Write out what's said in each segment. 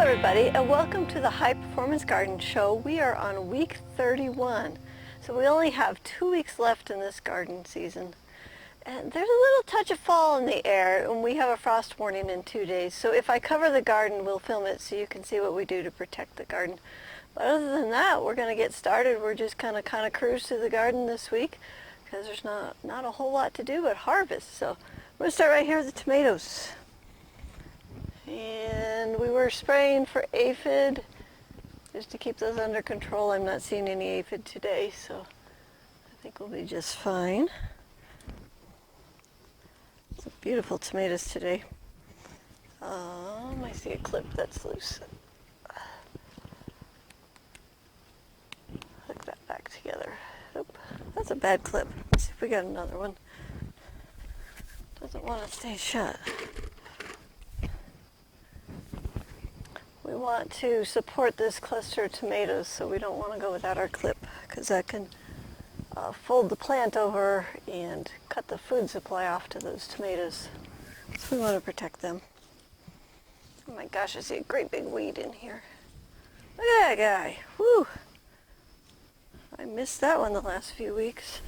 everybody, and welcome to the High Performance Garden Show. We are on week 31, so we only have 2 weeks left in this garden season. And there's a little touch of fall in the air, and we have a frost warning in 2 days. So if I cover the garden, we'll film it so you can see what we do to protect the garden. But other than that, we're going to get started. We're just kind of cruise through the garden this week because there's not a whole lot to do but harvest. So we're going to start right here with the tomatoes. And we were spraying for aphid just to keep those under control. I'm not seeing any aphid today, so I think we'll be just fine. Some beautiful tomatoes today. I see a clip that's loose. Hook that back together. Oop, that's a bad clip. Let's see if we got another one. Doesn't want to stay shut. We want to support this cluster of tomatoes, so we don't want to go without our clip because that can fold the plant over and cut the food supply off to those tomatoes. So we want to protect them. Oh my gosh, I see a great big weed in here. Look at that guy. Whew. I missed that one the last few weeks.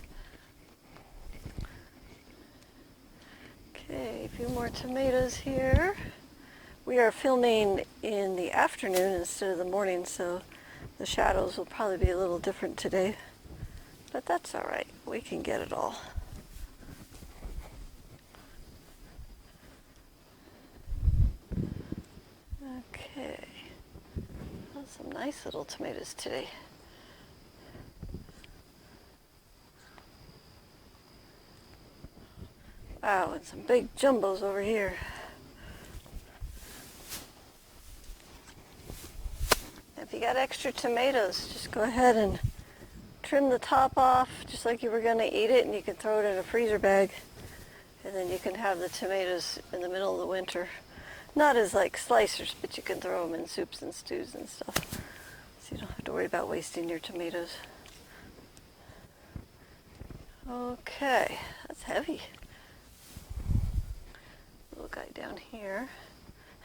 Okay, a few more tomatoes here. We are filming in the afternoon instead of the morning, so the shadows will probably be a little different today. But that's all right. We can get it all. Okay. Well, some nice little tomatoes today. Wow, and some big jumbos over here. If you got extra tomatoes, just go ahead and trim the top off just like you were going to eat it, and you can throw it in a freezer bag, and then you can have the tomatoes in the middle of the winter. Not as like slicers, but you can throw them in soups and stews and stuff, so you don't have to worry about wasting your tomatoes. Okay, that's heavy. Little guy down here.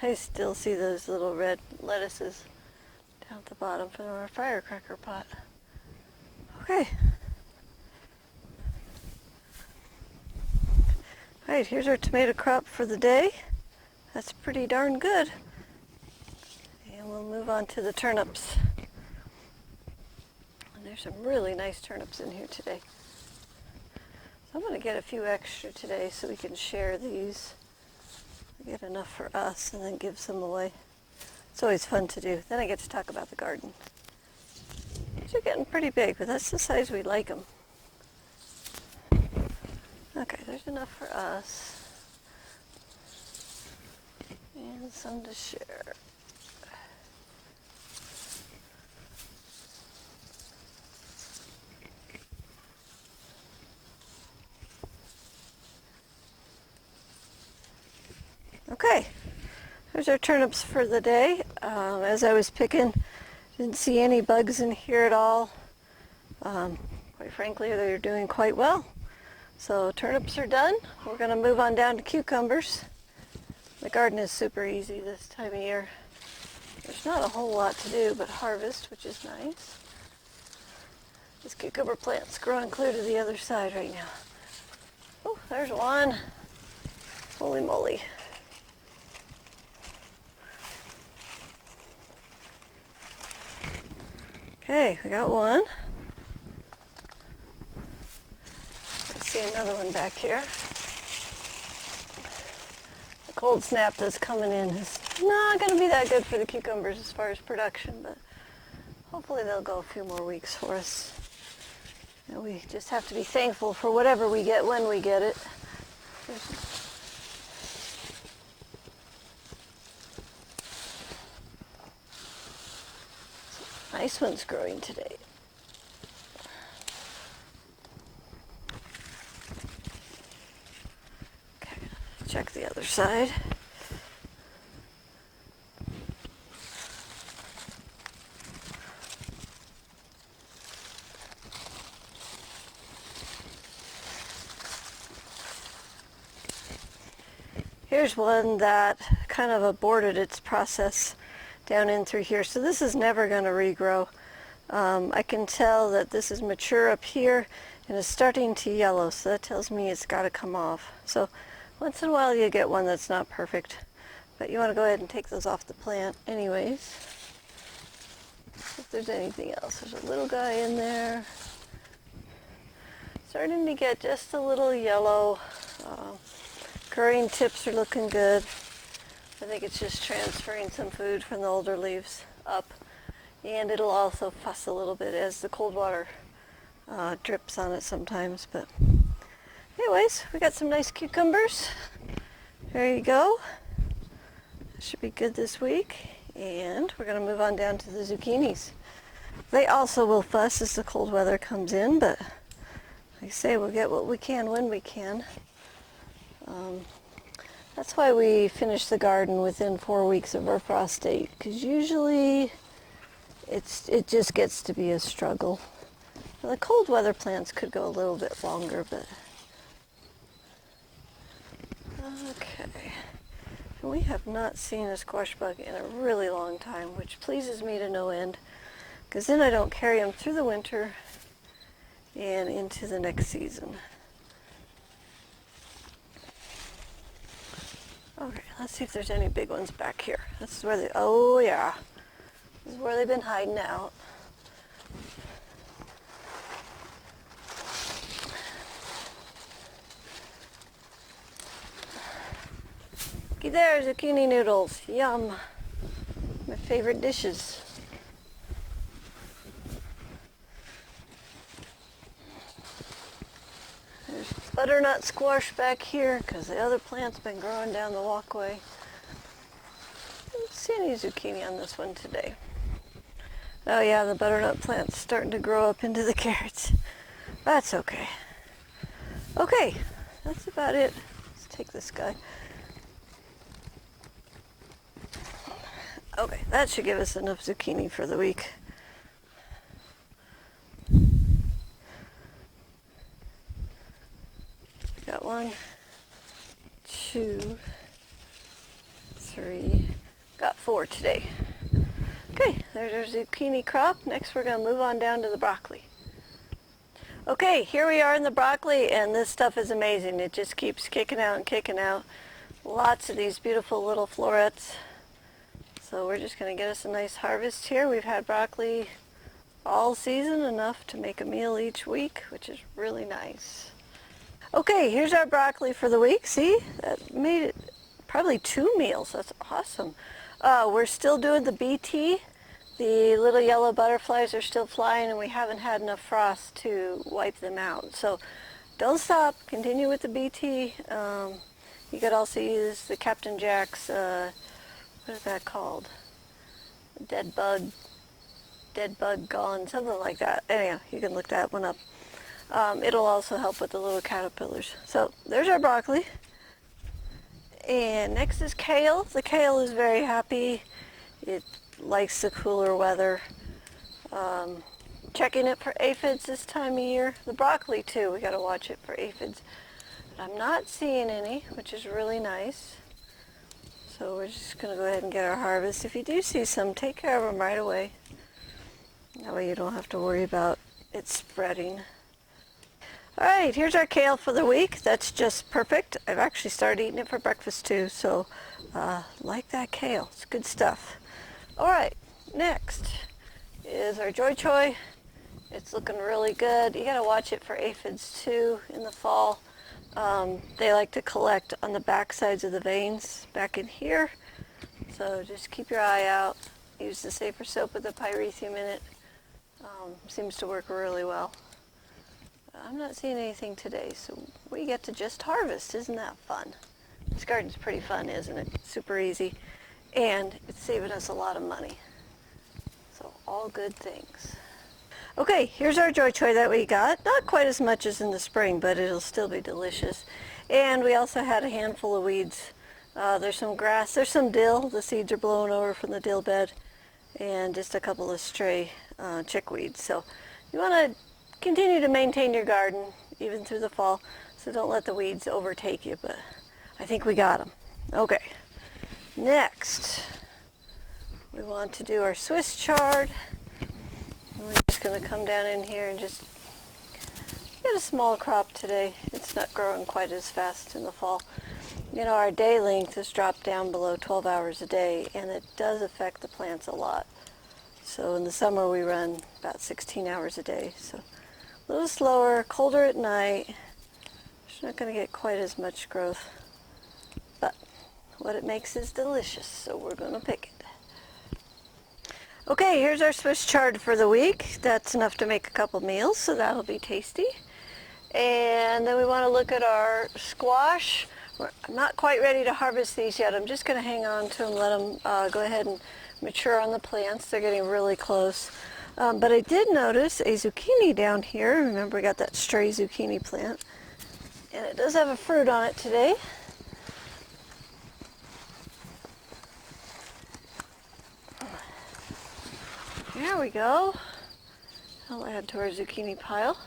I still see those little red lettuces down at the bottom from our firecracker pot. Okay. All right, here's our tomato crop for the day. That's pretty darn good. And we'll move on to the turnips. And there's some really nice turnips in here today. So I'm going to get a few extra today so we can share these. Get enough for us and then give some away. It's always fun to do. Then I get to talk about the garden. These are getting pretty big, but that's the size we like them. Okay, there's enough for us. And some to share. Okay. There's our turnips for the day. As I was picking, didn't see any bugs in here at all. Quite frankly, they're doing quite well. So turnips are done. We're going to move on down to cucumbers. The garden is super easy this time of year. There's not a whole lot to do but harvest, which is nice. This cucumber plant's growing clear to the other side right now. Oh, there's one. Holy moly. Okay, we got one. Let's see another one back here. The cold snap that's coming in is not going to be that good for the cucumbers as far as production, but hopefully they'll go a few more weeks for us. And we just have to be thankful for whatever we get when we get it. Nice one's growing today. Okay, check the other side. Here's one that kind of aborted its process down in through here. So this is never going to regrow. I can tell that this is mature up here and it's starting to yellow, so that tells me it's got to come off. So once in a while you get one that's not perfect, but you want to go ahead and take those off the plant anyways. If there's anything else, there's a little guy in there. Starting to get just a little yellow. Growing tips are looking good. I think it's just transferring some food from the older leaves up. And it'll also fuss a little bit as the cold water drips on it sometimes. But anyways, we got some nice cucumbers. There you go. Should be good this week. And we're going to move on down to the zucchinis. They also will fuss as the cold weather comes in, but like I say, we'll get what we can when we can. That's why we finish the garden within 4 weeks of our frost date, because usually it just gets to be a struggle. Well, the cold weather plants could go a little bit longer, but okay. And we have not seen a squash bug in a really long time, which pleases me to no end, because then I don't carry them through the winter and into the next season. Okay, let's see if there's any big ones back here. This is where they, oh yeah, this is where they've been hiding out. Looky there, zucchini noodles, yum. My favorite dishes. There's butternut squash back here because the other plant's been growing down the walkway. I don't see any zucchini on this one today. Oh yeah, the butternut plant's starting to grow up into the carrots. That's okay. Okay, that's about it. Let's take this guy. Okay, that should give us enough zucchini for the week. Got 1, 2, 3, got 4 today. Okay, there's our zucchini crop. Next we're going to move on down to the broccoli. Okay, here we are in the broccoli, and this stuff is amazing. It just keeps kicking out and kicking out. Lots of these beautiful little florets. So we're just going to get us a nice harvest here. We've had broccoli all season, enough to make a meal each week, which is really nice. Okay, here's our broccoli for the week. See, that made it probably 2 meals. That's awesome. We're still doing the BT. The little yellow butterflies are still flying, and we haven't had enough frost to wipe them out. So don't stop. Continue with the BT. You could also use the Captain Jack's, what is that called? Dead bug gone, something like that. Anyhow, you can look that one up. It'll also help with the little caterpillars. So there's our broccoli. And next is kale. The kale is very happy. It likes the cooler weather. Checking it for aphids this time of year. The broccoli too, we got to watch it for aphids. But I'm not seeing any, which is really nice. So we're just going to go ahead and get our harvest. If you do see some, take care of them right away. That way you don't have to worry about it spreading. Alright, here's our kale for the week. That's just perfect. I've actually started eating it for breakfast too, so like that kale. It's good stuff. Alright, next is our Joy Choy. It's looking really good. You gotta watch it for aphids too in the fall. They like to collect on the back sides of the veins back in here. So just keep your eye out. Use the Safer Soap with the pyrethrum in it. Seems to work really well. I'm not seeing anything today, so we get to just harvest. Isn't that fun? This garden's pretty fun, isn't it? Super easy. And it's saving us a lot of money. So all good things. Okay, here's our Joy Choy that we got. Not quite as much as in the spring, but it'll still be delicious. And we also had a handful of weeds. There's some grass, there's some dill. The seeds are blown over from the dill bed. And just a couple of stray chickweeds. So you want to continue to maintain your garden even through the fall. So don't let the weeds overtake you, but I think we got them. Okay, next we want to do our Swiss chard. And we're just going to come down in here and just get a small crop today. It's not growing quite as fast in the fall. You know, our day length has dropped down below 12 hours a day, and it does affect the plants a lot. So in the summer we run about 16 hours a day. So a little slower, colder at night. It's not going to get quite as much growth. But what it makes is delicious, so we're going to pick it. Okay, here's our Swiss chard for the week. That's enough to make a couple meals, so that'll be tasty. And then we want to look at our squash. I'm not quite ready to harvest these yet. I'm just going to hang on to them, let them go ahead and mature on the plants. They're getting really close. But I did notice a zucchini down here. Remember, we got that stray zucchini plant. And it does have a fruit on it today. There we go. I'll add to our zucchini pile.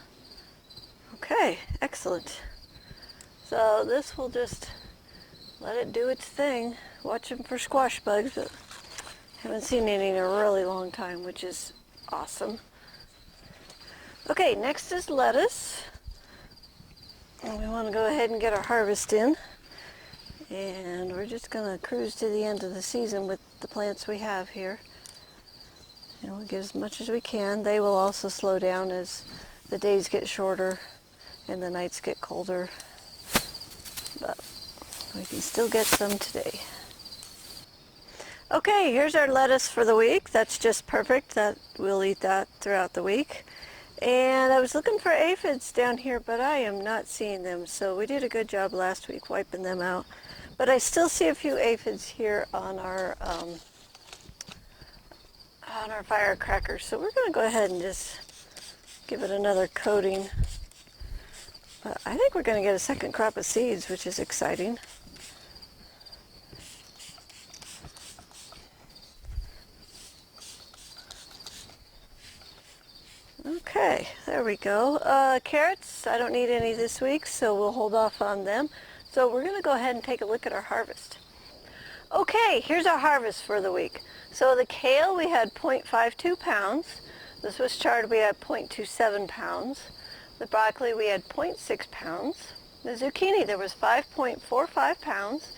Okay, excellent. So this will just let it do its thing. Watch them for squash bugs, but haven't seen any in a really long time, which is awesome. Okay, next is lettuce. And we want to go ahead and get our harvest in. And we're just going to cruise to the end of the season with the plants we have here. And we'll get as much as we can. They will also slow down as the days get shorter and the nights get colder. But we can still get some today. Okay, here's our lettuce for the week. That's just perfect. We'll eat that throughout the week. And I was looking for aphids down here, but I am not seeing them. So we did a good job last week wiping them out. But I still see a few aphids here on our firecrackers. So we're going to go ahead and just give it another coating. But I think we're going to get a second crop of seeds, which is exciting. Okay, there we go. Carrots, I don't need any this week, so we'll hold off on them. So we're going to go ahead and take a look at our harvest. Okay, here's our harvest for the week. So the kale, we had 0.52 pounds. The Swiss chard, we had 0.27 pounds. The broccoli, we had 0.6 pounds. The zucchini, there was 5.45 pounds.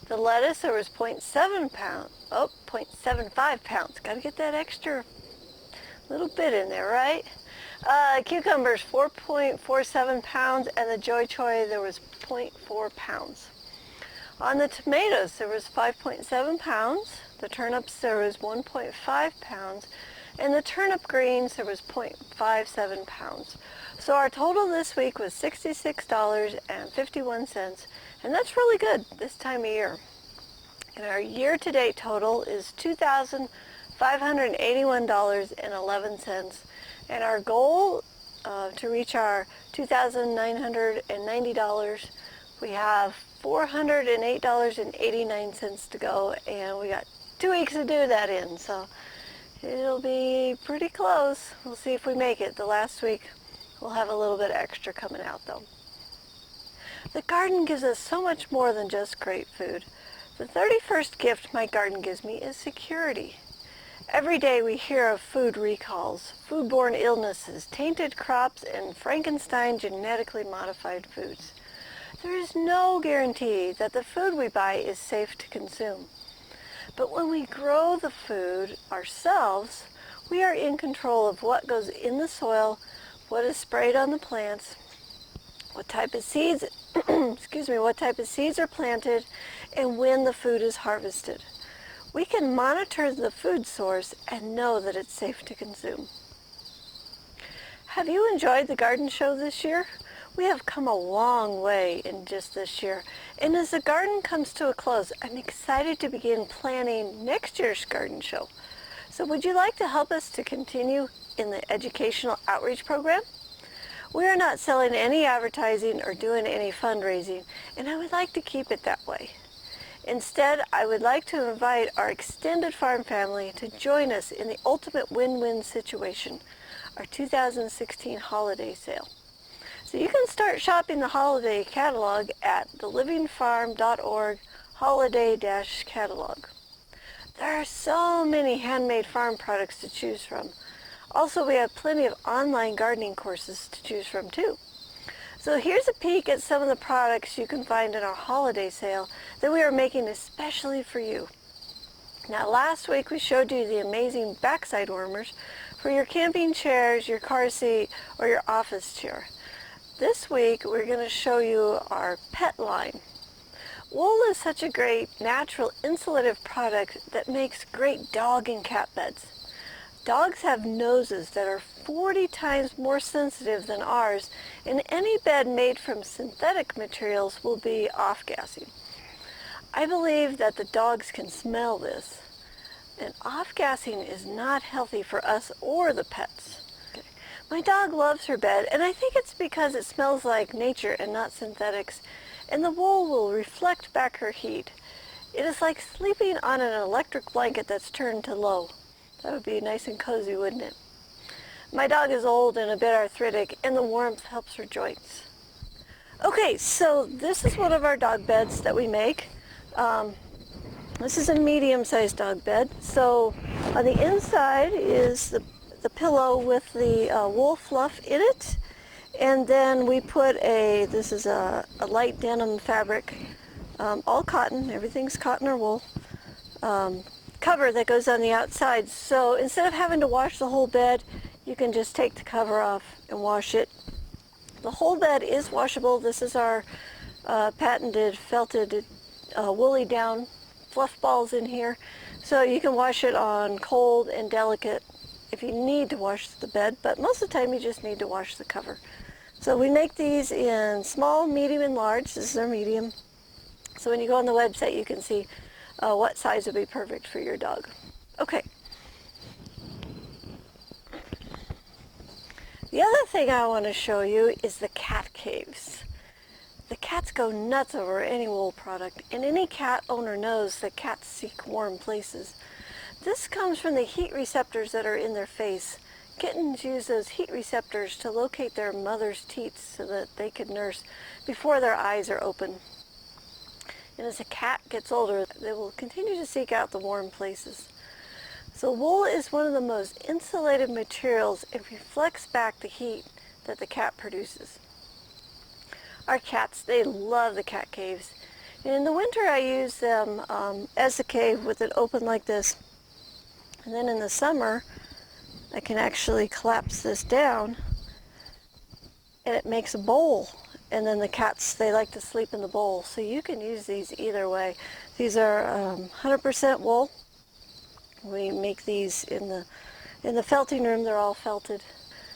The lettuce, there was 0.75 pounds. Got to get that extra little bit in there, right? Cucumbers, 4.47 pounds, and the Joy Choy, there was 0.4 pounds. On the tomatoes, there was 5.7 pounds. The turnips, there was 1.5 pounds. And the turnip greens, there was 0.57 pounds. So our total this week was $66.51, and that's really good this time of year. And our year-to-date total is $2,581.11. And our goal to reach our $2,990, we have $408.89 to go, and we got 2 weeks to do that in, so it'll be pretty close. We'll see if we make it. The last week we'll have a little bit extra coming out though. The garden gives us so much more than just great food. The 31st gift my garden gives me is security. Every day we hear of food recalls, foodborne illnesses, tainted crops, and Frankenstein genetically modified foods. There is no guarantee that the food we buy is safe to consume. But when we grow the food ourselves, we are in control of what goes in the soil, what is sprayed on the plants, what type of seeds, what type of seeds are planted, and when the food is harvested. We can monitor the food source and know that it's safe to consume. Have you enjoyed the garden show this year? We have come a long way in just this year. And as the garden comes to a close, I'm excited to begin planning next year's garden show. So would you like to help us to continue in the educational outreach program? We are not selling any advertising or doing any fundraising, and I would like to keep it that way. Instead, I would like to invite our extended farm family to join us in the ultimate win-win situation, our 2016 holiday sale. So you can start shopping the holiday catalog at thelivingfarm.org holiday-catalog. There are so many handmade farm products to choose from. Also, we have plenty of online gardening courses to choose from too. So here's a peek at some of the products you can find in our holiday sale that we are making especially for you. Now, last week we showed you the amazing backside warmers for your camping chairs, your car seat, or your office chair. This week we're going to show you our pet line. Wool is such a great natural insulative product that makes great dog and cat beds. Dogs have noses that are 40 times more sensitive than ours, and any bed made from synthetic materials will be off-gassing. I believe that the dogs can smell this, and off-gassing is not healthy for us or the pets. Okay. My dog loves her bed, and I think it's because it smells like nature and not synthetics, and the wool will reflect back her heat. It is like sleeping on an electric blanket that's turned to low. That would be nice and cozy, wouldn't it? My dog is old and a bit arthritic, and the warmth helps her joints. Okay, so this is one of our dog beds that we make. This is a medium-sized dog bed. So on the inside is the pillow with the wool fluff in it. And then we put this is a light denim fabric, all cotton, everything's cotton or wool, cover that goes on the outside. So instead of having to wash the whole bed, you can just take the cover off and wash it. The whole bed is washable. This is our patented felted woolly down fluff balls in here. So you can wash it on cold and delicate if you need to wash the bed, but most of the time you just need to wash the cover. So we make these in small, medium, and large. This is our medium. So when you go on the website, you can see what size would be perfect for your dog. Okay. The other thing I want to show you is the cat caves. The cats go nuts over any wool product, and any cat owner knows that cats seek warm places. This comes from the heat receptors that are in their face. Kittens use those heat receptors to locate their mother's teats so that they can nurse before their eyes are open. And as a cat gets older, they will continue to seek out the warm places. So wool is one of the most insulated materials. It reflects back the heat that the cat produces. Our cats, they love the cat caves. And in the winter I use them as a cave with it open like this. And then in the summer, I can actually collapse this down and it makes a bowl. And then the cats, they like to sleep in the bowl. So you can use these either way. These are 100% wool. We make these in the felting room. They're all felted.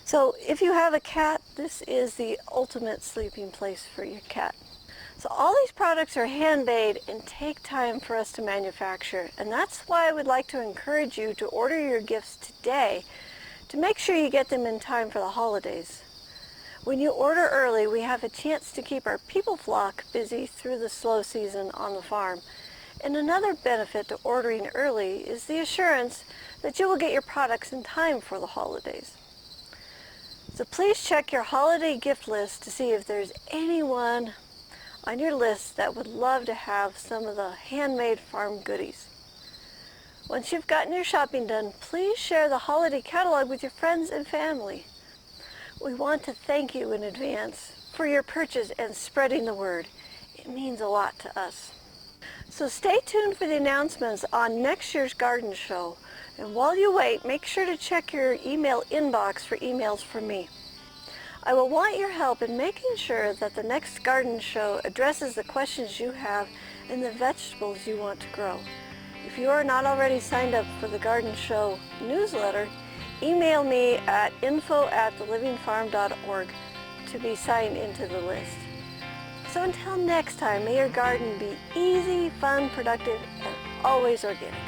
So if you have a cat, this is the ultimate sleeping place for your cat. So all these products are handmade and take time for us to manufacture. And that's why I would like to encourage you to order your gifts today to make sure you get them in time for the holidays. When you order early, we have a chance to keep our people flock busy through the slow season on the farm. And another benefit to ordering early is the assurance that you will get your products in time for the holidays. So please check your holiday gift list to see if there's anyone on your list that would love to have some of the handmade farm goodies. Once you've gotten your shopping done, please share the holiday catalog with your friends and family. We want to thank you in advance for your purchase and spreading the word. It means a lot to us. So stay tuned for the announcements on next year's garden show. And while you wait, make sure to check your email inbox for emails from me. I will want your help in making sure that the next garden show addresses the questions you have and the vegetables you want to grow. If you are not already signed up for the garden show newsletter, email me at info@thelivingfarm.org to be signed into the list. So until next time, may your garden be easy, fun, productive, and always organic.